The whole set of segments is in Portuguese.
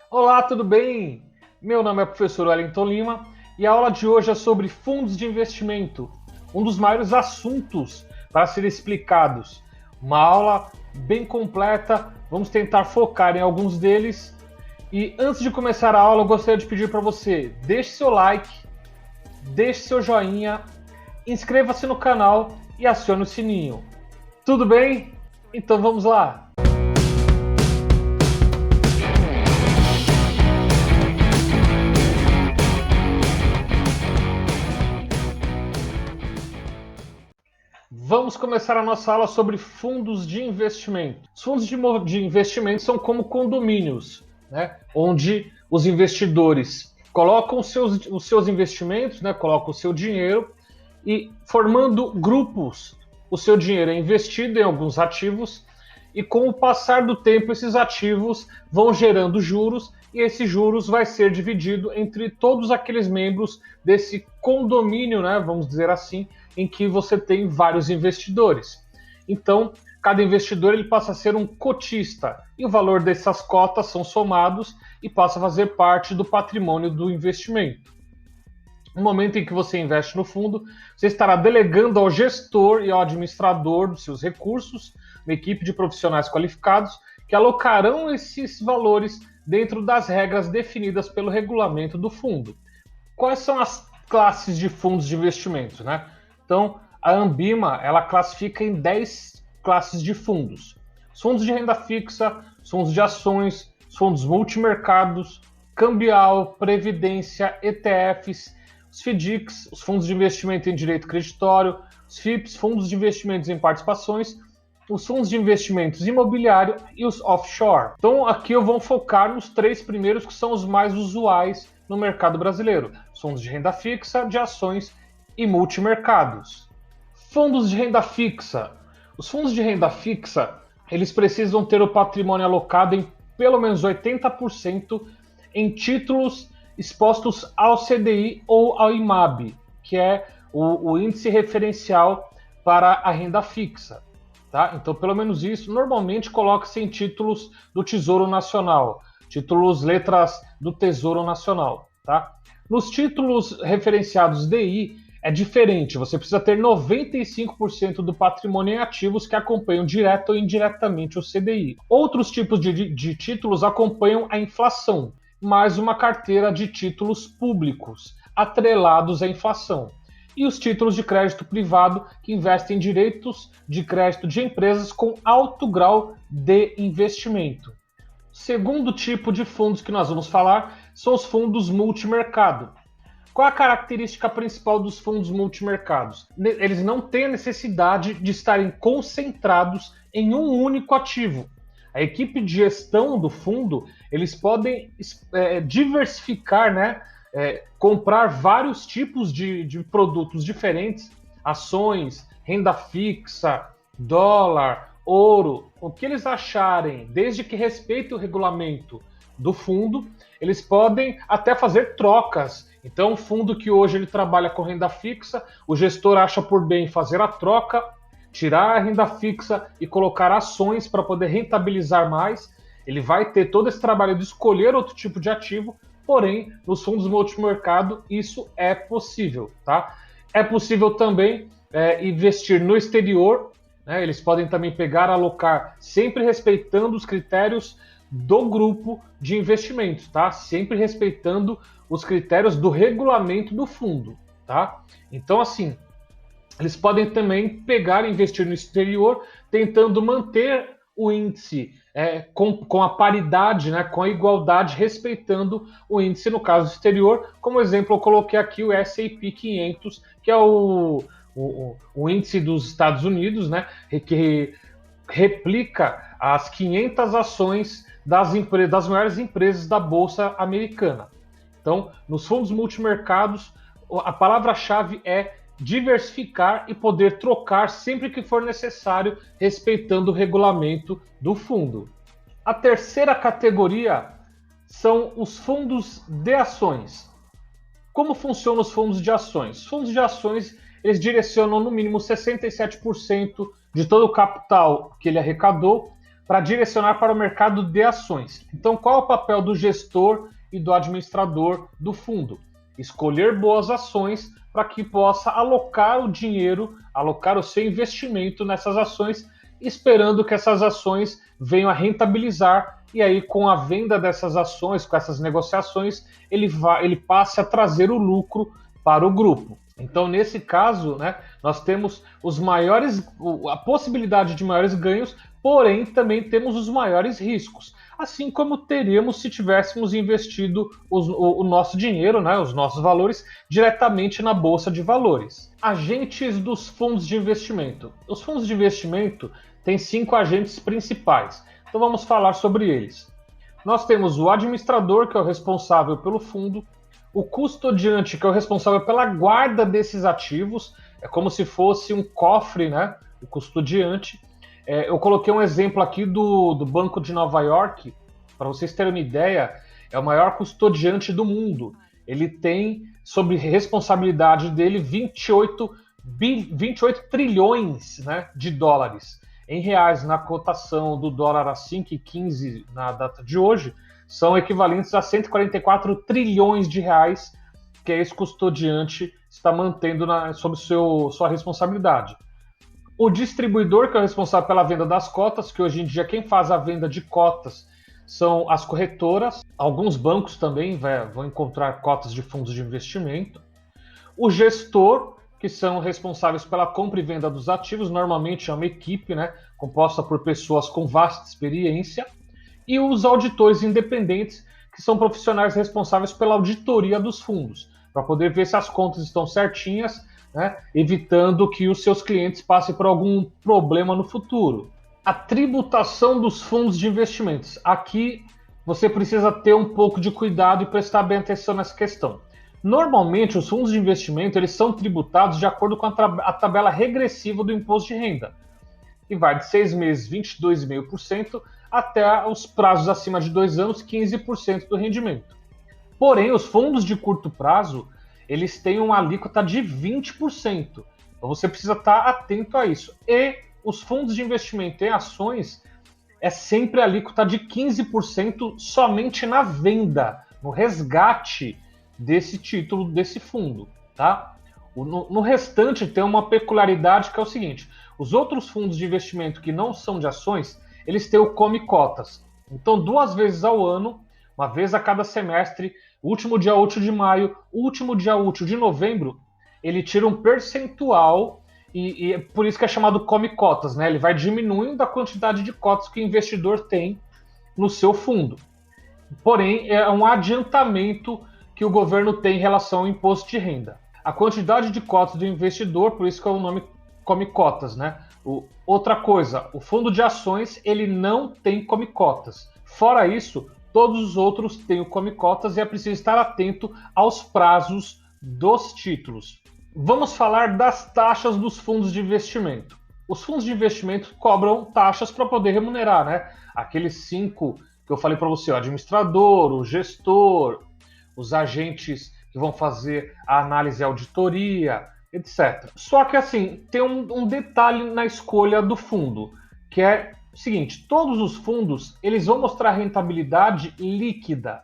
Olá, tudo bem? Meu nome é o professor Wellington Lima e a aula de hoje é sobre fundos de investimento, um dos maiores assuntos para ser explicados. Uma aula bem completa, vamos tentar focar em alguns deles. E antes de começar a aula, eu gostaria de pedir para você, deixe seu like, deixe seu joinha, inscreva-se no canal e acione o sininho. Tudo bem? Então vamos lá! Vamos começar a nossa aula sobre fundos de investimento. Os fundos de investimento são como condomínios, né? Onde os investidores colocam os seus investimentos, né? Colocam o seu dinheiro e formando grupos, o seu dinheiro é investido em alguns ativos e com o passar do tempo esses ativos vão gerando juros e esse juros vai ser dividido entre todos aqueles membros desse condomínio, né, vamos dizer assim, em que você tem vários investidores. Então, cada investidor ele passa a ser um cotista e o valor dessas cotas são somados e passa a fazer parte do patrimônio do investimento. No momento em que você investe no fundo, você estará delegando ao gestor e ao administrador dos seus recursos, uma equipe de profissionais qualificados, que alocarão esses valores dentro das regras definidas pelo regulamento do fundo. Quais são as classes de fundos de investimentos, né? Então, a Ambima, ela classifica em 10 classes de fundos. Os fundos de renda fixa, os fundos de ações, os fundos multimercados, cambial, previdência, ETFs, os FDICs, os fundos de investimento em direito creditório, os FIPS, fundos de investimentos em participações, os fundos de investimentos imobiliário e os offshore. Então aqui eu vou focar nos três primeiros que são os mais usuais no mercado brasileiro. Os fundos de renda fixa, de ações e multimercados. Fundos de renda fixa. Os fundos de renda fixa, eles precisam ter o patrimônio alocado em pelo menos 80% em títulos expostos ao CDI ou ao IMAB, que é o índice referencial para a renda fixa. Tá? Então, pelo menos isso, normalmente coloca-se em títulos do Tesouro Nacional, títulos letras do Tesouro Nacional. Tá? Nos títulos referenciados DI, é diferente, você precisa ter 95% do patrimônio em ativos que acompanham direto ou indiretamente o CDI. Outros tipos de títulos acompanham a inflação, mais uma carteira de títulos públicos, atrelados à inflação. E os títulos de crédito privado, que investem em direitos de crédito de empresas com alto grau de investimento. Segundo tipo de fundos que nós vamos falar são os fundos multimercado. Qual a característica principal dos fundos multimercados? Eles não têm a necessidade de estarem concentrados em um único ativo. A equipe de gestão do fundo, eles podem diversificar, né? Comprar vários tipos de produtos diferentes, ações, renda fixa, dólar, ouro, o que eles acharem, desde que respeite o regulamento do fundo, eles podem até fazer trocas. Então, um fundo que hoje ele trabalha com renda fixa, o gestor acha por bem fazer a troca, tirar a renda fixa e colocar ações para poder rentabilizar mais. Ele vai ter todo esse trabalho de escolher outro tipo de ativo, porém, nos fundos multimercado, isso é possível. Tá? É possível também investir no exterior, né? Eles podem também pegar, alocar, sempre respeitando os critérios do grupo de investimentos, tá? Sempre respeitando os critérios do regulamento do fundo, tá? Então, assim, eles podem também pegar e investir no exterior, tentando manter o índice com a paridade, né, com a igualdade, respeitando o índice, no caso exterior. Como exemplo, eu coloquei aqui o S&P 500, que é o índice dos Estados Unidos, né, que replica as 500 ações das maiores empresas da Bolsa Americana. Então, nos fundos multimercados, a palavra-chave é diversificar e poder trocar sempre que for necessário, respeitando o regulamento do fundo. A terceira categoria são os fundos de ações. Como funcionam os fundos de ações? Os fundos de ações, eles direcionam no mínimo 67% de todo o capital que ele arrecadou para direcionar para o mercado de ações. Então, qual é o papel do gestor e do administrador do fundo? Escolher boas ações para que possa alocar o dinheiro, alocar o seu investimento nessas ações, esperando que essas ações venham a rentabilizar, e aí com a venda dessas ações, com essas negociações, ele passe a trazer o lucro para o grupo. Então, nesse caso, né, nós temos a possibilidade de maiores ganhos, porém também temos os maiores riscos. Assim como teríamos se tivéssemos investido o nosso dinheiro, né, os nossos valores, diretamente na Bolsa de Valores. Agentes dos fundos de investimento. Os fundos de investimento têm 5 agentes principais. Então vamos falar sobre eles. Nós temos o administrador, que é o responsável pelo fundo, o custodiante, que é o responsável pela guarda desses ativos, é como se fosse um cofre, né? O custodiante. Eu coloquei um exemplo aqui do Banco de Nova York, para vocês terem uma ideia, é o maior custodiante do mundo. Ele tem, sob responsabilidade dele, 28 trilhões, né, de dólares. Em reais, na cotação do dólar a 5,15 na data de hoje, são equivalentes a 144 trilhões de reais que esse custodiante está mantendo sob sua responsabilidade. O distribuidor, que é o responsável pela venda das cotas, que hoje em dia quem faz a venda de cotas são as corretoras. Alguns bancos também vão encontrar cotas de fundos de investimento. O gestor, que são responsáveis pela compra e venda dos ativos, normalmente é uma equipe, né, composta por pessoas com vasta experiência. E os auditores independentes, que são profissionais responsáveis pela auditoria dos fundos, para poder ver se as contas estão certinhas, né, evitando que os seus clientes passem por algum problema no futuro. A tributação dos fundos de investimentos. Aqui você precisa ter um pouco de cuidado e prestar bem atenção nessa questão. Normalmente, os fundos de investimento eles são tributados de acordo com a tabela regressiva do imposto de renda, que vai de 6 meses, 22,5%, até os prazos acima de 2 anos, 15% do rendimento. Porém, os fundos de curto prazo, eles têm uma alíquota de 20%. Então você precisa estar atento a isso. E os fundos de investimento em ações é sempre a alíquota de 15% somente na venda, no resgate desse título, desse fundo, tá? No restante tem uma peculiaridade que é o seguinte: os outros fundos de investimento que não são de ações, eles têm o Come Cotas. Então, 2 vezes ao ano, uma vez a cada semestre, último dia útil de maio, último dia útil de novembro, ele tira um percentual e é por isso que é chamado Come Cotas, né? Ele vai diminuindo a quantidade de cotas que o investidor tem no seu fundo. Porém, é um adiantamento que o governo tem em relação ao imposto de renda. A quantidade de cotas do investidor, por isso que é o nome Come Cotas, né? Outra coisa, o fundo de ações ele não tem Come Cotas. Fora isso, todos os outros têm o Come Cotas e é preciso estar atento aos prazos dos títulos. Vamos falar das taxas dos fundos de investimento. Os fundos de investimento cobram taxas para poder remunerar, né? Aqueles 5 que eu falei para você, o administrador, o gestor, os agentes que vão fazer a análise e auditoria, etc. Só que assim, tem um detalhe na escolha do fundo, que é o seguinte: todos os fundos eles vão mostrar rentabilidade líquida,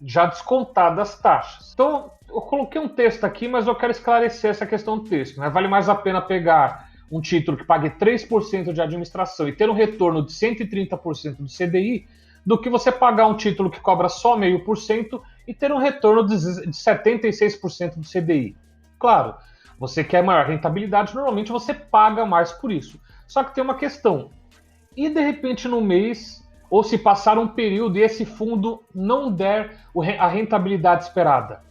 já descontada as taxas. Então, eu coloquei um texto aqui, mas eu quero esclarecer essa questão do texto, né? Vale mais a pena pegar um título que pague 3% de administração e ter um retorno de 130% do CDI, do que você pagar um título que cobra só 0,5% e ter um retorno de 76% do CDI. Claro, você quer maior rentabilidade, normalmente você paga mais por isso. Só que tem uma questão: e de repente no mês, ou se passar um período e esse fundo não der a rentabilidade esperada?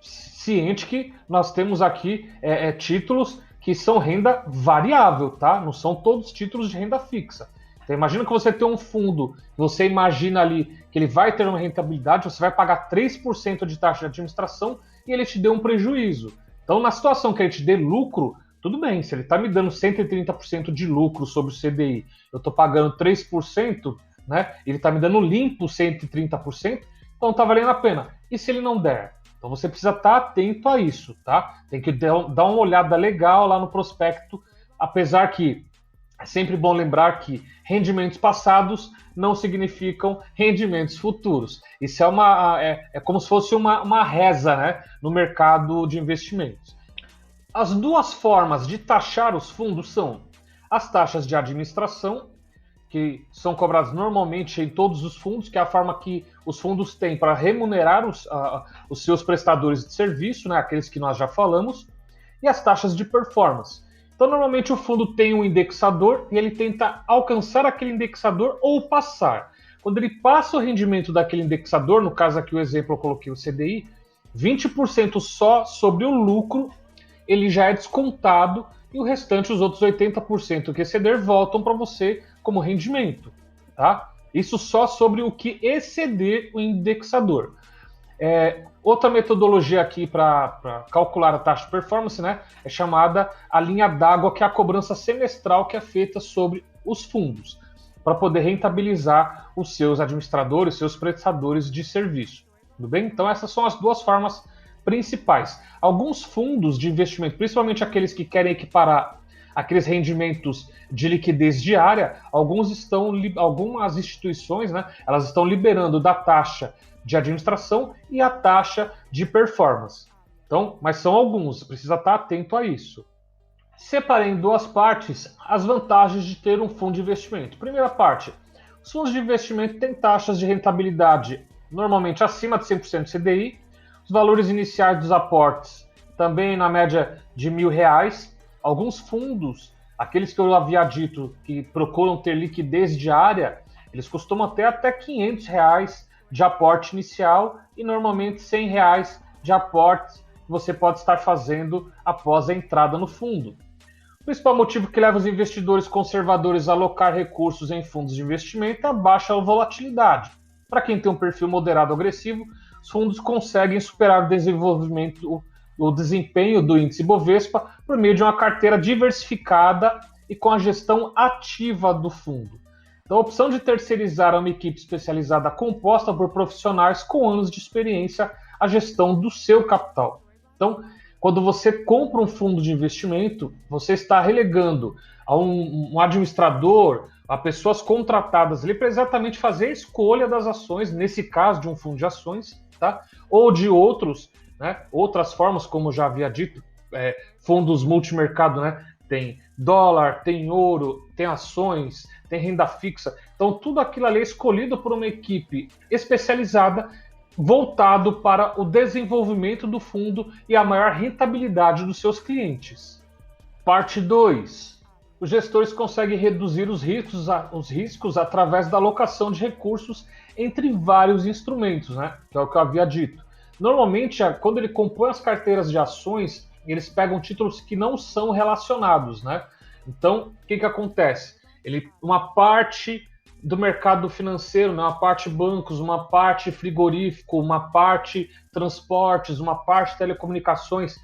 Ciente que nós temos aqui títulos que são renda variável, tá? Não são todos títulos de renda fixa. Então, imagina que você tem um fundo, você imagina ali que ele vai ter uma rentabilidade, você vai pagar 3% de taxa de administração e ele te deu um prejuízo. Então, na situação que ele te dê lucro, tudo bem, se ele está me dando 130% de lucro sobre o CDI, eu estou pagando 3%, né? Ele está me dando limpo 130%, então está valendo a pena. E se ele não der? Então você precisa estar atento a isso, tá? Tem que dar uma olhada legal lá no prospecto, apesar que É sempre bom lembrar que rendimentos passados não significam rendimentos futuros. Isso é como se fosse uma reza, né, no mercado de investimentos. As duas formas de taxar os fundos são as taxas de administração, que são cobradas normalmente em todos os fundos, que é a forma que os fundos têm para remunerar os seus prestadores de serviço, né, aqueles que nós já falamos, e as taxas de performance. Então, normalmente o fundo tem um indexador e ele tenta alcançar aquele indexador ou passar. Quando ele passa o rendimento daquele indexador, no caso aqui o exemplo eu coloquei o CDI, 20% só sobre o lucro, ele já é descontado e o restante, os outros 80% que exceder, voltam para você como rendimento. Tá? Isso só sobre o que exceder o indexador. Outra metodologia aqui para calcular a taxa de performance, né, é chamada a linha d'água, que é a cobrança semestral que é feita sobre os fundos, para poder rentabilizar os seus administradores, seus prestadores de serviço. Tudo bem? Então essas são as duas formas principais. Alguns fundos de investimento, principalmente aqueles que querem equiparar aqueles rendimentos de liquidez diária, algumas instituições, né, elas estão liberando da taxa de administração e a taxa de performance. Então, mas são alguns, precisa estar atento a isso. Separei em duas partes as vantagens de ter um fundo de investimento. Primeira parte, os fundos de investimento têm taxas de rentabilidade normalmente acima de 100% CDI, os valores iniciais dos aportes também na média de R$1.000. Alguns fundos, aqueles que eu havia dito que procuram ter liquidez diária, eles costumam ter até R$500 de aporte inicial e normalmente R$100 de aporte que você pode estar fazendo após a entrada no fundo. O principal motivo que leva os investidores conservadores a alocar recursos em fundos de investimento é a baixa volatilidade. Para quem tem um perfil moderado agressivo, os fundos conseguem superar o desempenho do índice Bovespa por meio de uma carteira diversificada e com a gestão ativa do fundo. Então, a opção de terceirizar a uma equipe especializada composta por profissionais com anos de experiência a gestão do seu capital. Então, quando você compra um fundo de investimento, você está relegando a um administrador, a pessoas contratadas ali para exatamente fazer a escolha das ações, nesse caso de um fundo de ações, tá? Ou de outros, né? Outras formas, como já havia dito, fundos multimercado, né? Tem dólar, tem ouro, tem ações, tem renda fixa. Então, tudo aquilo ali é escolhido por uma equipe especializada voltado para o desenvolvimento do fundo e a maior rentabilidade dos seus clientes. Parte 2. Os gestores conseguem reduzir os riscos através da alocação de recursos entre vários instrumentos, né? Que é o que eu havia dito. Normalmente, quando ele compõe as carteiras de ações, eles pegam títulos que não são relacionados, né? Então, o que acontece? Uma parte do mercado financeiro, né? Uma parte bancos, uma parte frigorífico, uma parte transportes, uma parte telecomunicações,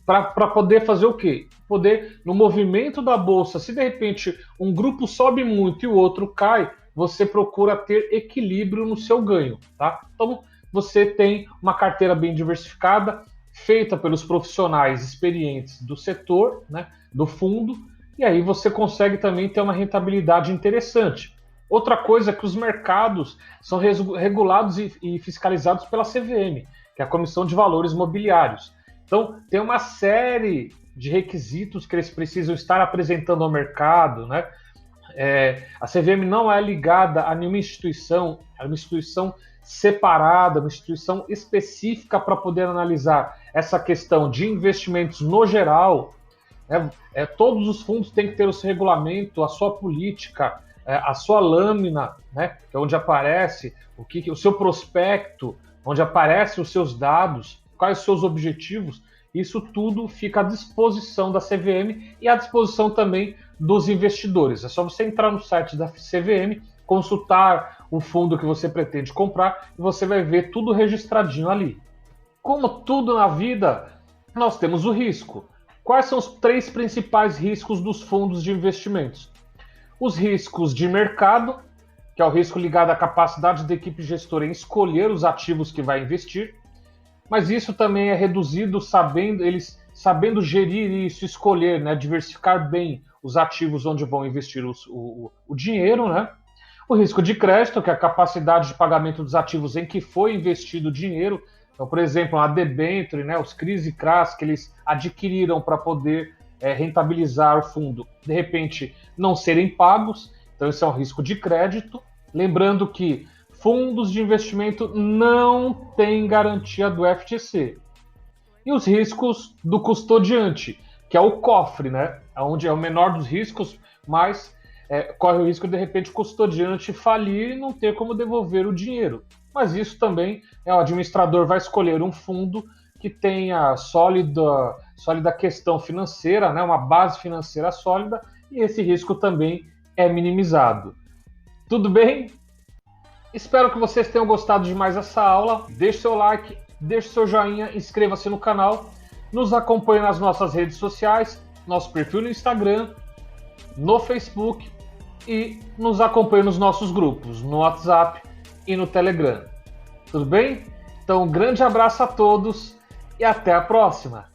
para poder fazer o quê? Poder, no movimento da bolsa, se de repente um grupo sobe muito e o outro cai, você procura ter equilíbrio no seu ganho, tá? Então, você tem uma carteira bem diversificada, feita pelos profissionais experientes do setor, né, do fundo, e aí você consegue também ter uma rentabilidade interessante. Outra coisa é que os mercados são regulados e fiscalizados pela CVM, que é a Comissão de Valores Mobiliários. Então, tem uma série de requisitos que eles precisam estar apresentando ao mercado, né? A CVM não é ligada a nenhuma instituição, é uma instituição separada, uma instituição específica para poder analisar essa questão de investimentos no geral. Todos os fundos têm que ter o seu regulamento, a sua política, a sua lâmina, né, que é onde aparece o seu prospecto, onde aparecem os seus dados, quais os seus objetivos. Isso tudo fica à disposição da CVM e à disposição também dos investidores. É só você entrar no site da CVM, consultar o fundo que você pretende comprar e você vai ver tudo registradinho ali. Como tudo na vida, nós temos o risco. Quais são os 3 principais riscos dos fundos de investimentos? Os riscos de mercado, que é o risco ligado à capacidade da equipe gestora em escolher os ativos que vai investir, mas isso também é reduzido sabendo, eles sabendo gerir isso, escolher, né, diversificar bem os ativos onde vão investir o dinheiro, né? O risco de crédito, que é a capacidade de pagamento dos ativos em que foi investido o dinheiro. Então, por exemplo, a debênture, né, os CRIs e CRAs que eles adquiriram para poder rentabilizar o fundo, de repente não serem pagos. Então, esse é um risco de crédito. Lembrando que fundos de investimento não têm garantia do FGC. E os riscos do custodiante, que é o cofre, né? Onde é o menor dos riscos, mas corre o risco de repente o custodiante falir e não ter como devolver o dinheiro. Mas isso também o administrador vai escolher um fundo que tenha sólida questão financeira, né? Uma base financeira sólida, e esse risco também é minimizado. Tudo bem? Espero que vocês tenham gostado de mais essa aula. Deixe seu like, deixe seu joinha, inscreva-se no canal, nos acompanhe nas nossas redes sociais, nosso perfil no Instagram, no Facebook e nos acompanhe nos nossos grupos, no WhatsApp e no Telegram. Tudo bem? Então, um grande abraço a todos e até a próxima!